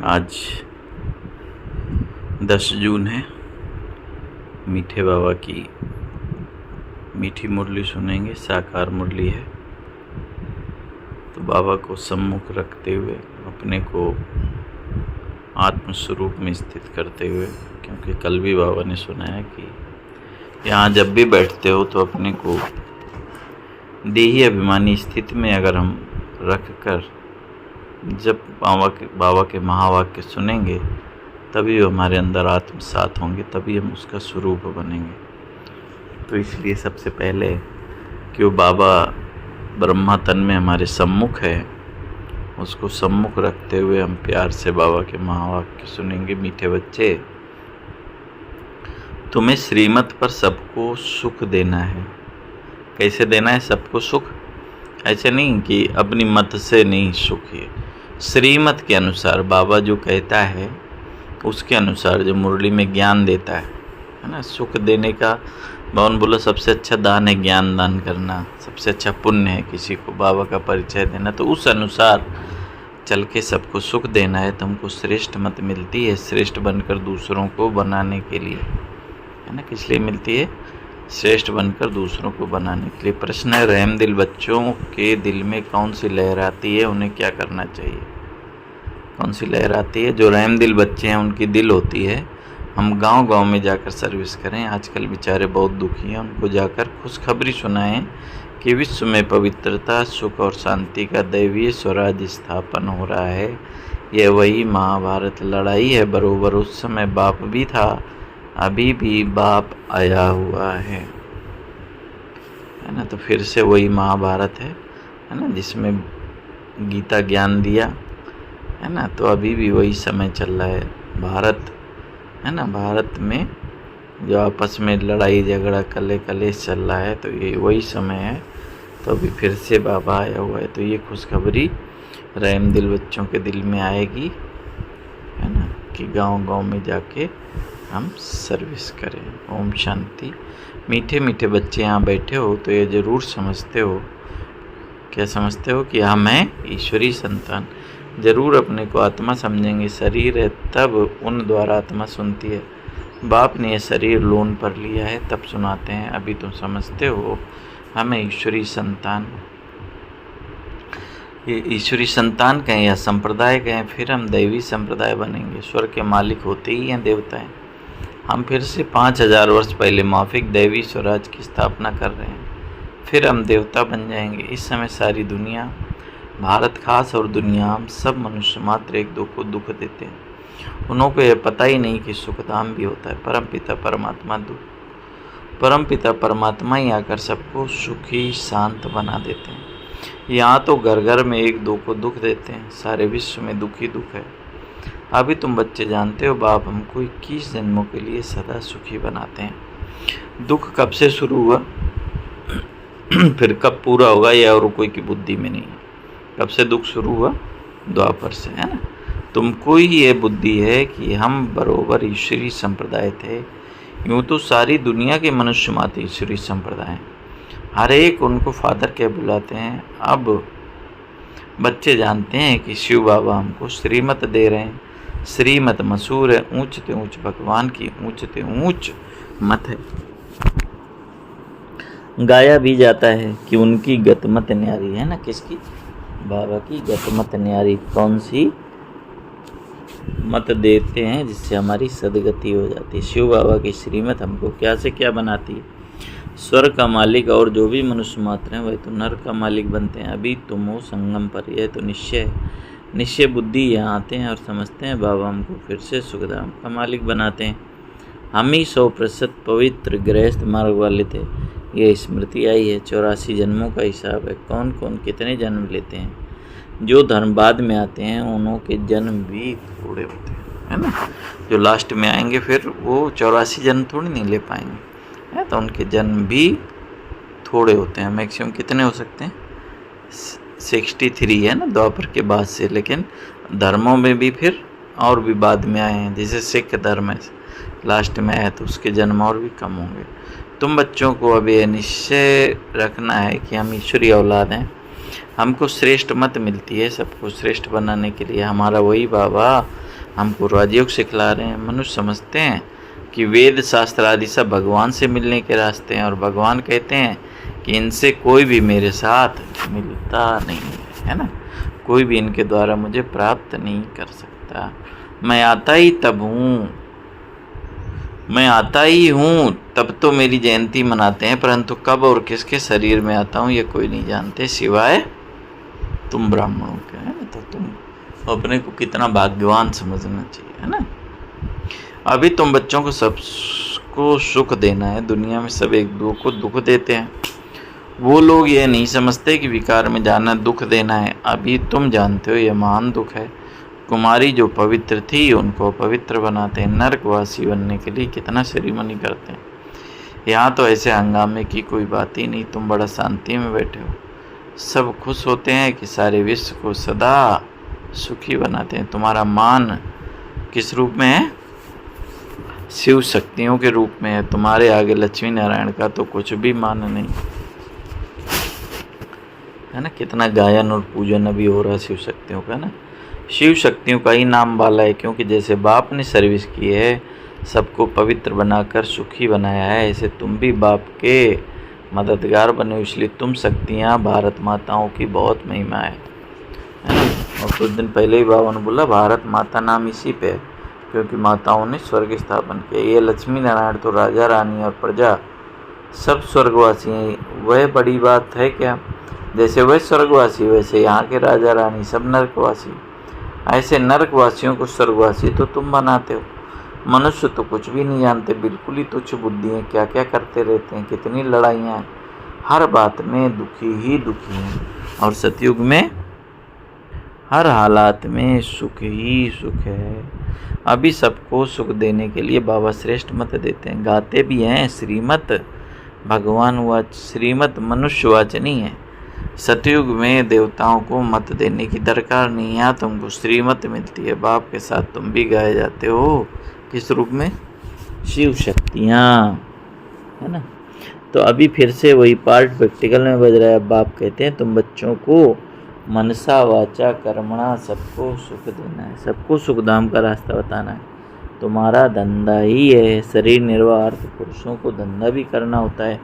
आज 10 जून है। मीठे बाबा की मीठी मुरली सुनेंगे। साकार मुरली है। तो बाबा को सम्मुख रखते हुए अपने को आत्म स्वरूप में स्थित करते हुए, क्योंकि कल भी बाबा ने सुनाया कि यहाँ जब भी बैठते हो तो अपने को देही अभिमानी स्थिति में अगर हम रख कर जब बाबा के महावाक्य सुनेंगे तभी वो हमारे अंदर आत्मसात होंगे, तभी हम उसका स्वरूप बनेंगे। तो इसलिए सबसे पहले कि वो बाबा ब्रह्मा तन में हमारे सम्मुख है, उसको सम्मुख रखते हुए हम प्यार से बाबा के महावाक्य सुनेंगे। मीठे बच्चे, तुम्हें श्रीमत पर सबको सुख देना है। कैसे देना है सबको सुख? ऐसे नहीं कि अपनी मत से नहीं सुख है, श्रीमत के अनुसार बाबा जो कहता है उसके अनुसार, जो मुरली में ज्ञान देता है ना। सुख देने का बावन बोला सबसे अच्छा दान है ज्ञान दान करना, सबसे अच्छा पुण्य है किसी को बाबा का परिचय देना। तो उस अनुसार चल के सबको सुख देना है तो हमको श्रेष्ठ मत मिलती है, श्रेष्ठ बनकर दूसरों को बनाने के लिए, है ना। किस लिए मिलती है? श्रेष्ठ बनकर दूसरों को बनाने के लिए। प्रश्न है, रहम दिल बच्चों के दिल में कौन सी लहर आती है, उन्हें क्या करना चाहिए? कौन सी लहर आती है? जो रहम दिल बच्चे हैं उनकी दिल होती है हम गांव-गांव में जाकर सर्विस करें। आजकल बेचारे बहुत दुखी हैं, उनको जाकर खुशखबरी सुनाएं कि विश्व में पवित्रता, सुख और शांति का दैवीय स्वराज स्थापन हो रहा है। यह वही महाभारत लड़ाई है। बरोबर उस समय बाप भी था, अभी भी बाप आया हुआ है ना। तो फिर से वही महाभारत है ना, जिसमें गीता ज्ञान दिया है ना। तो अभी भी वही समय चल रहा है। भारत है ना, भारत में जो आपस में लड़ाई झगड़ा कलेश चल रहा है, तो ये वही समय है। तो अभी फिर से बाबा आया हुआ है। तो ये खुशखबरी रहम दिल बच्चों के दिल में आएगी, है ना, कि गांव-गांव में जाके हम सर्विस करें। ओम शांति। मीठे मीठे बच्चे यहाँ बैठे हो तो ये ज़रूर समझते हो, क्या समझते हो कि हम हैं ईश्वरीय संतान। ज़रूर अपने को आत्मा समझेंगे। शरीर है तब उन द्वारा आत्मा सुनती है। बाप ने यह शरीर लोन पर लिया है तब सुनाते हैं। अभी तुम समझते हो हमें ईश्वरीय संतान, ये ईश्वरीय संतान कहें या संप्रदाय कहें, फिर हम दैवी संप्रदाय बनेंगे। स्वर्ग के मालिक होते ही हैं देवताएं। हम फिर से 5000 वर्ष पहले माफिक दैवी स्वराज की स्थापना कर रहे हैं, फिर हम देवता बन जाएंगे। इस समय सारी दुनिया, भारत खास और दुनिया, हम सब मनुष्य मात्र एक दो को दुख देते हैं। उनको यह पता ही नहीं कि सुखधाम भी होता है। परमपिता परमात्मा परमपिता परमात्मा ही आकर सबको सुखी शांत बना देते हैं। यहाँ तो घर घर में एक दो को दुख देते हैं, सारे विश्व में दुख ही दुख है। अभी तुम बच्चे जानते हो बाप हमको 21 जन्मों के लिए सदा सुखी बनाते हैं। दुख कब से शुरू हुआ फिर कब पूरा होगा यह और कोई की बुद्धि में नहीं है। कब से दुख शुरू हुआ? द्वापर से, है ना। तुमको ही ये बुद्धि है कि हम बरोबर ईश्वरीय संप्रदाय थे। यूँ तो सारी दुनिया के मनुष्य मात्र ईश्वरीय संप्रदाय हैं, हर एक उनको फादर के बुलाते हैं। अब बच्चे जानते हैं कि शिव बाबा हमको श्रीमत दे रहे हैं। श्रीमत मशहूर है, ऊंचते ऊंच भगवान की ऊंचते ऊंच मत है। गाया भी जाता है कि उनकी गतमत न्यारी है ना। किसकी? बाबा की गतमत न्यारी। कौन सी मत देते हैं जिससे हमारी सदगति हो जाती है। शिव बाबा की श्रीमत हमको क्या से क्या बनाती है? स्वर्ग का मालिक और जो भी मनुष्य मात्र हैं वह तो नर का मालिक बनते हैं। अभी तुम हो संगम पर, यह तो निश्चय बुद्धि यहाँ आते हैं और समझते हैं बाबा हमको फिर से सुखधाम का मालिक बनाते हैं। हम ही 100% पवित्र गृहस्थ मार्ग वाले थे। ये स्मृति आई है। 84 जन्मों का हिसाब है, कौन कौन कितने जन्म लेते हैं। जो धर्म बाद में आते हैं उन्हों के जन्म भी थोड़े होते हैं, है ना। जो लास्ट में आएंगे फिर वो 84 जन्म थोड़ी नहीं ले पाएंगे, है। तो उनके जन्म भी थोड़े होते हैं। मैक्सिमम कितने हो सकते हैं? 63 है ना द्वापर के बाद से। लेकिन धर्मों में भी फिर और भी बाद में आए हैं। जैसे सिख धर्म है लास्ट में आया तो उसके जन्म और भी कम होंगे। तुम बच्चों को अब यह निश्चय रखना है कि हम ईश्वरीय औलाद हैं। हमको श्रेष्ठ मत मिलती है सबको श्रेष्ठ बनाने के लिए। हमारा वही बाबा हमको राजयोग सिखला रहे हैं। मनुष्य समझते हैं कि वेद शास्त्र आदि सब भगवान से मिलने के रास्ते हैं, और भगवान कहते हैं कि इनसे कोई भी मेरे साथ मिलता नहीं है ना, कोई भी इनके द्वारा मुझे प्राप्त नहीं कर सकता। मैं आता ही तब हूँ, मैं आता ही हूँ तब तो मेरी जयंती मनाते हैं, परंतु कब और किसके शरीर में आता हूँ ये कोई नहीं जानते सिवाय तुम ब्राह्मणों के, है ना। तो तुम अपने को कितना भाग्यवान समझना चाहिए, है ना। अभी तुम बच्चों को सबको सुख देना है। दुनिया में सब एक दो को दुख देते हैं। वो लोग ये नहीं समझते कि विकार में जाना दुख देना है। अभी तुम जानते हो ये महान दुख है। कुमारी जो पवित्र थी उनको पवित्र बनाते हैं। नरकवासी बनने के लिए कितना सेरेमनी करते हैं। यहाँ तो ऐसे हंगामे की कोई बात ही नहीं। तुम बड़ा शांति में बैठे हो। सब खुश होते हैं कि सारे विश्व को सदा सुखी बनाते हैं। तुम्हारा मान किस रूप में है? शिव शक्तियों के रूप में है। तुम्हारे आगे लक्ष्मी नारायण का तो कुछ भी मान नहीं, है ना। कितना गायन और पूजन अभी हो रहा है शिव शक्तियों का ना। शिव शक्तियों का ही नाम वाला है, क्योंकि जैसे बाप ने सर्विस की है, सबको पवित्र बनाकर सुखी बनाया है, ऐसे तुम भी बाप के मददगार बने हो। इसलिए तुम शक्तियाँ भारत माताओं की बहुत महिमा है ना। और कुछ दिन पहले ही बाबा ने बोला भारत माता नाम इसी पे है, क्योंकि माताओं ने स्वर्ग स्थापन किया। ये लक्ष्मी नारायण तो राजा रानी और प्रजा सब स्वर्गवासी हैं। वह बड़ी बात है क्या? जैसे वह स्वर्गवासी वैसे यहाँ के राजा रानी सब नरकवासी। ऐसे नरकवासियों को स्वर्गवासी तो तुम बनाते हो। मनुष्य तो कुछ भी नहीं जानते, बिल्कुल ही तुच्छ बुद्धि है। क्या क्या करते रहते हैं, कितनी लड़ाइयाँ हैं, हर बात में दुखी ही दुखी हैं। और सतयुग में हर हालात में सुख ही सुख है। अभी सबको सुख देने के लिए बाबा श्रेष्ठ मत देते हैं। गाते भी हैं श्रीमत भगवान वाच, श्रीमत मनुष्य वाच नहीं है। सतयुग में देवताओं को मत देने की दरकार नहीं। यहाँ तुमको श्रीमत मिलती है। बाप के साथ तुम भी गाए जाते हो। किस रूप में? शिव शक्तियाँ, है ना। तो अभी फिर से वही पार्ट प्रैक्टिकल में बज रहा है। बाप कहते हैं तुम बच्चों को मनसा वाचा कर्मणा सबको सुख देना है, सबको सुखधाम का रास्ता बताना है। तुम्हारा धंधा ही है। शरीर निर्वाह अर्थ पुरुषों को धंधा भी करना होता है।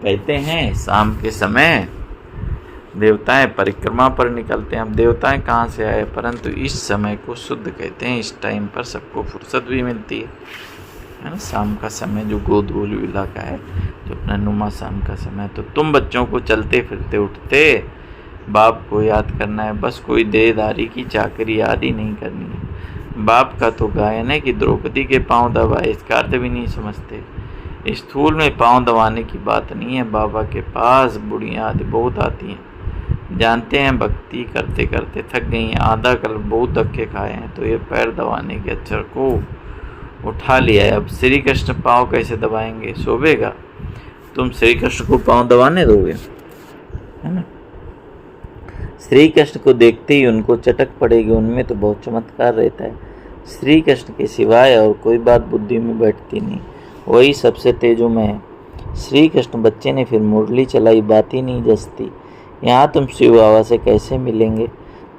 कहते हैं शाम के समय देवताएं परिक्रमा पर निकलते हैं। अब देवताएं कहाँ से आए? परंतु इस समय को शुद्ध कहते हैं। इस टाइम पर सबको फुर्सत भी मिलती है ना। शाम का समय जो गोधूल इलाका है, जो अपना नुमा शाम का समय। तो तुम बच्चों को चलते फिरते उठते बाप को याद करना है। बस कोई देहदारी की चाकरी आदि नहीं करनी है। बाप का तो गायन है कि द्रौपदी के पांव दबाए, इसका अर्थ भी नहीं समझते। स्थूल में पांव दबाने की बात नहीं है। बाबा के पास बुढ़ियाँ आदि बहुत आती हैं, जानते हैं भक्ति करते करते थक गई हैं, आधा कल बहुत धक्के खाए हैं, तो ये पैर दबाने के अक्षर को उठा लिया है। अब श्री कृष्ण पाँव कैसे दबाएंगे? शोभेगा? तुम श्री कृष्ण को पाँव दबाने दोगे, है ना। श्री कृष्ण को देखते ही उनको चटक पड़ेगी। उनमें तो बहुत चमत्कार रहता है। श्री कृष्ण के सिवाय और कोई बात बुद्धि में बैठती नहीं, वही सबसे तेजों में है। श्री कृष्ण बच्चे ने फिर मुरली चलाई, बात ही नहीं जचती। यहाँ तुम शिव बाबा से कैसे मिलेंगे?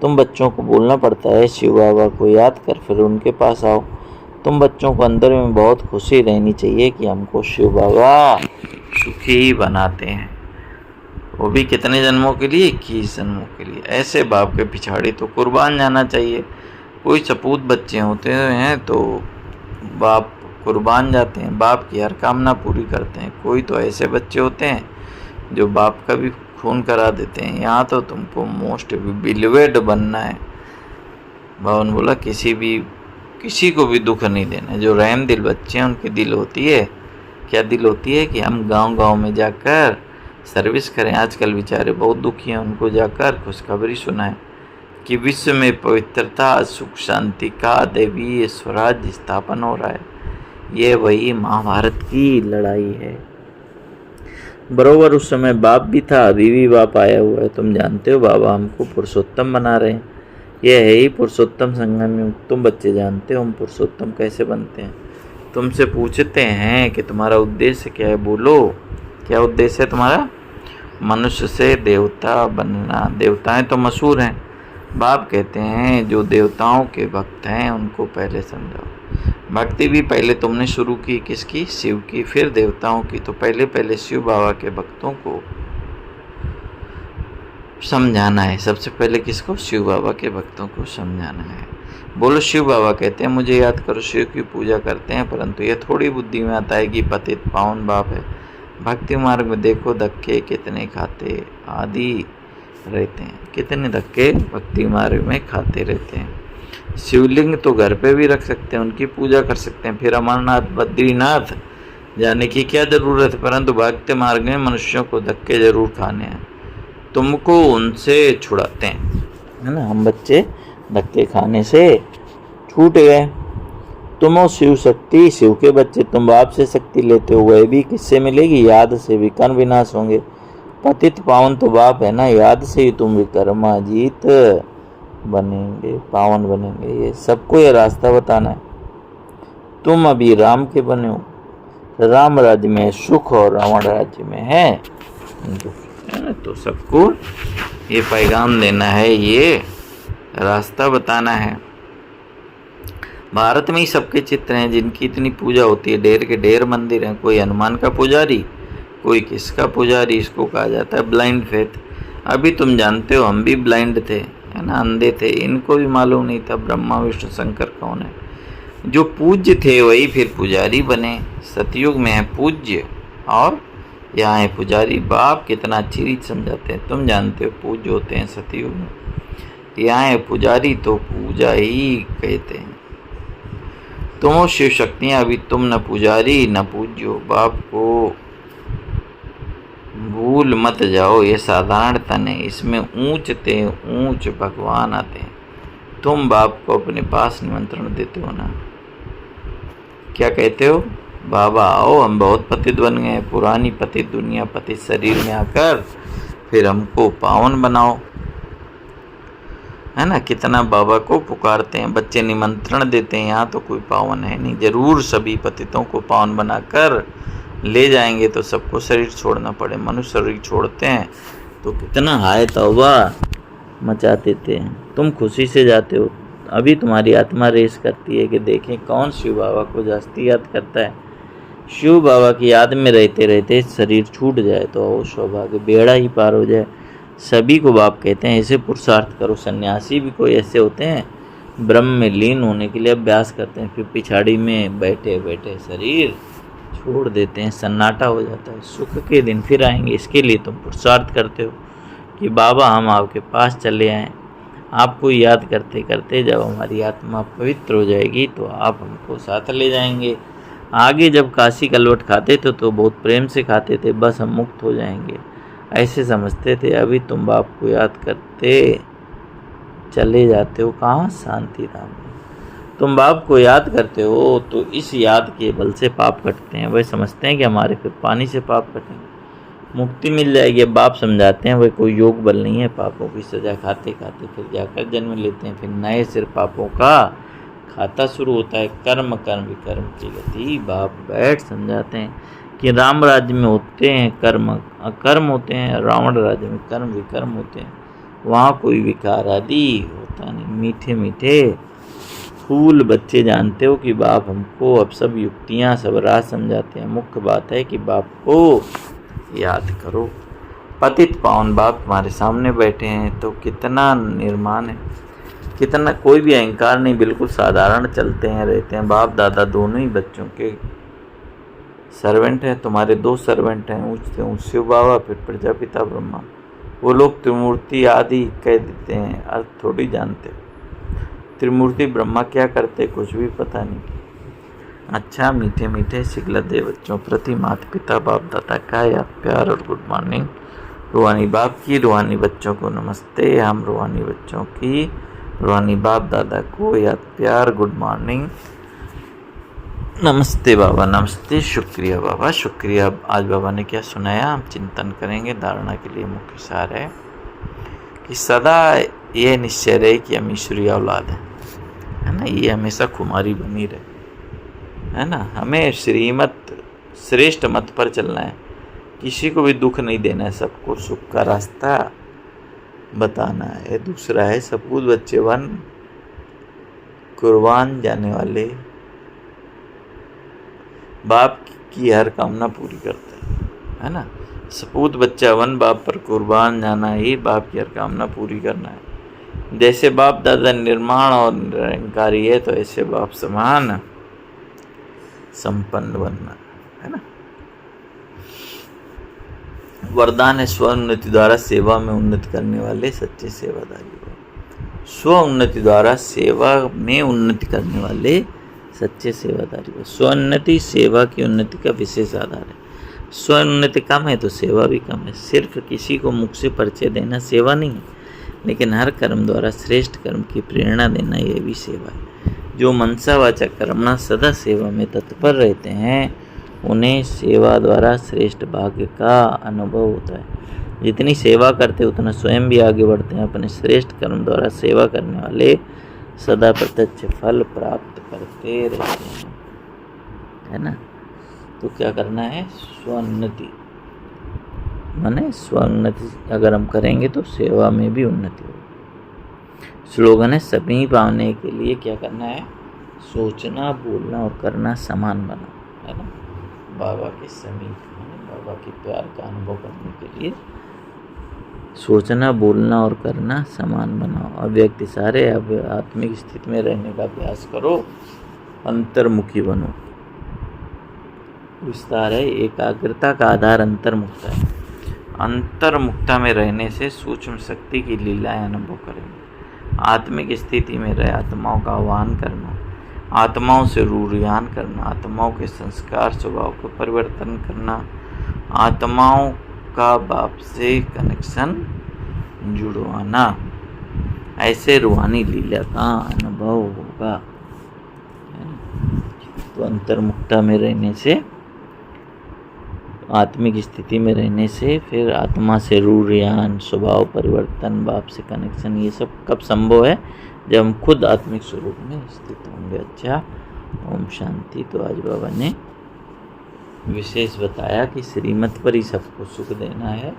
तुम बच्चों को बोलना पड़ता है शिव बाबा को याद कर फिर उनके पास आओ। तुम बच्चों को अंदर में बहुत खुशी रहनी चाहिए कि हमको शिव बाबा सुखी बनाते हैं। वो भी कितने जन्मों के लिए? 21 जन्मों के लिए। ऐसे बाप के पिछाड़ी तो कुर्बान जाना चाहिए। कोई सपूत बच्चे होते हैं तो बाप कुर्बान जाते हैं, बाप की हर कामना पूरी करते हैं। कोई तो ऐसे बच्चे होते हैं जो बाप का भी खून करा देते हैं। यहाँ तो तुमको मोस्ट बिलीवेड बनना है। बाबा ने बोला किसी को भी दुख नहीं देना। जो रहम दिल बच्चे हैं उनकी दिल होती है, क्या दिल होती है कि हम गांव-गांव में जाकर सर्विस करें। आजकल बेचारे बहुत दुखी हैं, उनको जाकर खुशखबरी सुनाएं कि विश्व में पवित्रता सुख शांति का दैवीय स्वराज्य स्थापन हो रहा है। ये वही महाभारत की लड़ाई है। बरोबर उस समय बाप भी था, अभी भी बाप आया हुआ है। तुम जानते हो बाबा हमको पुरुषोत्तम बना रहे हैं। यह है ही पुरुषोत्तम संगम युग। तुम बच्चे जानते हो हम पुरुषोत्तम कैसे बनते हैं। तुमसे पूछते हैं कि तुम्हारा उद्देश्य क्या है, बोलो क्या उद्देश्य है तुम्हारा? मनुष्य से देवता बनना। देवताएं तो मशहूर हैं, बाप कहते हैं जो देवताओं के भक्त हैं उनको पहले समझाओ। भक्ति भी पहले तुमने शुरू की किसकी? शिव की, फिर देवताओं की। तो पहले शिव बाबा के भक्तों को समझाना है। सबसे पहले किसको? शिव बाबा के भक्तों को समझाना है। बोलो शिव बाबा कहते हैं मुझे याद करो, शिव की पूजा करते हैं, परंतु ये थोड़ी बुद्धि में आता है कि पतित पावन बाप है। भक्ति मार्ग में देखो धक्के कितने खाते आदि रहते हैं, कितने धक्के भक्ति मार्ग में खाते रहते हैं। शिवलिंग तो घर पे भी रख सकते हैं, उनकी पूजा कर सकते हैं, फिर अमरनाथ बद्रीनाथ जाने की क्या ज़रूरत है। परंतु भक्ति मार्ग में मनुष्यों को धक्के जरूर खाने हैं, तुमको उनसे छुड़ाते हैं, है ना। हम बच्चे धक्के खाने से छूट गए। तुम हो शिव शक्ति, शिव के बच्चे, तुम बाप से शक्ति लेते हो, वह भी किससे मिलेगी? याद से। विकर्म विनाश होंगे। पतित पावन तो बाप है ना, याद से ही तुम विक्रमाजीत बनेंगे, पावन बनेंगे। ये सबको ये रास्ता बताना है। तुम अभी राम के बने हो, राम राज्य में सुख और रावण राज्य में है दुख, है ना। तो सबको ये पैगाम देना है, ये रास्ता बताना है। भारत में ही सबके चित्र हैं जिनकी इतनी पूजा होती है, ढेर के ढेर मंदिर हैं। कोई हनुमान का पुजारी, कोई किसका पुजारी, इसको कहा जाता है ब्लाइंड फेथ। अभी तुम जानते हो हम भी ब्लाइंड थे, है ना, अंधे थे, इनको भी मालूम नहीं था ब्रह्मा विष्णु शंकर कौन है। जो पूज्य थे वही फिर पुजारी बने। सतयुग में है पूज्य और यहाँ है पुजारी। बाप कितना अच्छी रीत समझाते हैं, तुम जानते हो पूज्य होते हैं सतयुग में, यहाँ है पुजारी, तो पूजा ही कहते हैं। तुम हो शिव शक्तियाँ, अभी तुम न पुजारी न पूज्यो। बाप को भूल मत जाओ, ये साधारण तन है, इसमें ऊंच ते ऊंच भगवान आते हैं। तुम बाप को अपने पास निमंत्रण देते हो ना, क्या कहते हो? बाबा आओ, हम बहुत पतित बन गए, पुरानी पतित दुनिया पतित शरीर में आकर फिर हमको पावन बनाओ, है ना। कितना बाबा को पुकारते हैं, बच्चे निमंत्रण देते हैं, यहाँ तो कोई पावन है नहीं, जरूर सभी पतितों को पावन बनाकर ले जाएंगे। तो सबको शरीर छोड़ना पड़े, मनुष्य शरीर छोड़ते हैं तो कितना हाय तौबा मचाते थे। तुम खुशी से जाते हो, अभी तुम्हारी आत्मा रेस करती है कि देखें कौन शिव बाबा को जास्ती याद करता है। शिव बाबा की याद में रहते रहते शरीर छूट जाए तो वो सौभाग्य, बेड़ा ही पार हो जाए। सभी को बाप कहते हैं ऐसे पुरुषार्थ करो। सन्यासी भी कोई ऐसे होते हैं, ब्रह्म में लीन होने के लिए अभ्यास करते हैं, फिर पिछाड़ी में बैठे बैठे शरीर छोड़ देते हैं, सन्नाटा हो जाता है। सुख के दिन फिर आएंगे, इसके लिए तुम पुरुषार्थ करते हो कि बाबा हम आपके पास चले आएँ। आपको याद करते करते जब हमारी आत्मा पवित्र हो जाएगी तो आप हमको साथ ले जाएंगे। आगे जब काशी कलवट खाते थे तो बहुत प्रेम से खाते थे, बस हम मुक्त हो जाएंगे ऐसे समझते थे। अभी तुम बाप को याद करते चले जाते हो कहाँ? शांति धाम में। तुम बाप को याद करते हो तो इस याद के बल से पाप कटते हैं। वह समझते हैं कि हमारे फिर पानी से पाप कटेंगे, मुक्ति मिल जाएगी। अब बाप समझाते हैं वह कोई योग बल नहीं है, पापों की सजा खाते खाते फिर जाकर जन्म लेते हैं, फिर नए सिर पापों का खाता शुरू होता है। कर्म कर्म विकर्म की गति बाप बैठ समझाते हैं कि राम राज्य में होते हैं कर्म अकर्म होते हैं, रावण राज्य में कर्म विकर्म होते हैं, वहाँ कोई विकार आदि होता नहीं। मीठे मीठे फूल बच्चे जानते हो कि बाप हमको अब सब युक्तियाँ सब राज समझाते हैं। मुख्य बात है कि बाप को याद करो। पतित पावन बाप हमारे सामने बैठे हैं तो कितना निर्माण है, कितना कोई भी अहंकार नहीं, बिल्कुल साधारण चलते हैं रहते हैं। बाप दादा दोनों ही बच्चों के सर्वेंट हैं। तुम्हारे दो सर्वेंट हैं, ऊँच से ऊँच शिव बाबा फिर प्रजापिता ब्रह्मा। वो लोग त्रिमूर्ति आदि कह देते हैं, अर्थ थोड़ी जानते। त्रिमूर्ति ब्रह्मा क्या करते कुछ भी पता नहीं। अच्छा मीठे मीठे सिगलदे बच्चों प्रति माता पिता बाप दादा का याद प्यार और गुड मॉर्निंग। रूहानी बाप की रूहानी बच्चों को नमस्ते। हम रूहानी बच्चों की रूहानी बाप दादा को याद प्यार गुड मॉर्निंग। नमस्ते बाबा, नमस्ते, शुक्रिया बाबा, शुक्रिया। आज बाबा ने क्या सुनाया हम चिंतन करेंगे। धारणा के लिए मुख्य सार है कि सदा ये निश्चय रहे कि हम ईश्वरीय औलाद है ना, ये हमेशा खुमारी बनी रहे, है ना। हमें श्रीमत श्रेष्ठ मत पर चलना है, किसी को भी दुख नहीं देना है, सबको सुख का रास्ता बताना है। दूसरा है सपूत बच्चे वन कुर्बान जाने वाले बाप की हर कामना पूरी करते हैं, है ना। सपूत बच्चा वन बाप पर कुर्बान जाना ही बाप की हर कामना पूरी करना है। जैसे बाप दादा निर्माण और निरंकारी है तो ऐसे बाप समान संपन्न बनना, है ना। वरदान है स्वोन्नति द्वारा सेवा में उन्नति करने वाले सच्चे सेवादारी हो। स्व उन्नति द्वारा सेवा में उन्नति करने वाले सच्चे सेवादारी हो। स्वोन्नति सेवा की उन्नति का विशेष आधार है। स्वोन्नति कम है तो सेवा भी कम है। सिर्फ किसी को मुख से परिचय देना सेवा नहीं है, लेकिन हर कर्म द्वारा श्रेष्ठ कर्म की प्रेरणा देना यह भी सेवा है। जो मनसा वाचा कर्मणा सदा सेवा में तत्पर रहते हैं उन्हें सेवा द्वारा श्रेष्ठ भाग्य का अनुभव होता है। जितनी सेवा करते उतना स्वयं भी आगे बढ़ते हैं। अपने श्रेष्ठ कर्म द्वारा सेवा करने वाले सदा प्रत्यक्ष फल प्राप्त करते रहते हैं, है ना। तो क्या करना है, स्वोन्नति माने स्वोन्नति अगर हम करेंगे तो सेवा में भी उन्नति होगी। स्लोगन है सभी पाने के लिए क्या करना है, सोचना बोलना और करना समान बना, है ना। बाबा के समीप बाबा के प्यार का अनुभव करने के लिए सोचना बोलना और करना समान बनाओ। अव्यक्त सारे आत्मिक स्थिति में रहने का अभ्यास करो, अंतर्मुखी बनो। विस्तार है एकाग्रता का आधार अंतर्मुखता है। अंतर्मुखता में रहने से सूक्ष्म शक्ति की लीलाएं अनुभव करेंगे। आत्मिक स्थिति में रह आत्माओं का आह्वान करना, आत्माओं से रूढ़ियान करना, आत्माओं के संस्कार स्वभाव को परिवर्तन करना, आत्माओं का बाप से कनेक्शन जुड़वाना, ऐसे रूहानी लीला का अनुभव होगा। तो अंतर्मुखता में रहने से, आत्मिक स्थिति में रहने से, फिर आत्मा से रूढ़ियान, स्वभाव परिवर्तन, बाप से कनेक्शन, ये सब कब संभव है, जब हम खुद आत्मिक स्वरूप में स्थित होंगे। अच्छा, ओम शांति। तो आज बाबा ने विशेष बताया कि श्रीमत पर ही सबको सुख देना है,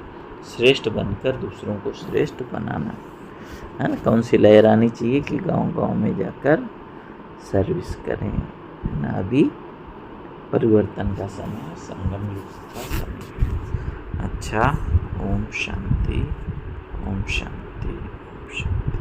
श्रेष्ठ बनकर दूसरों को श्रेष्ठ बनाना है ना। कौन सी लहर आनी चाहिए कि गांव-गांव में जाकर सर्विस करें, है ना। अभी परिवर्तन का समय, संगम युग का समय। अच्छा, ओम शांति, ओम शांति, ओम शांति।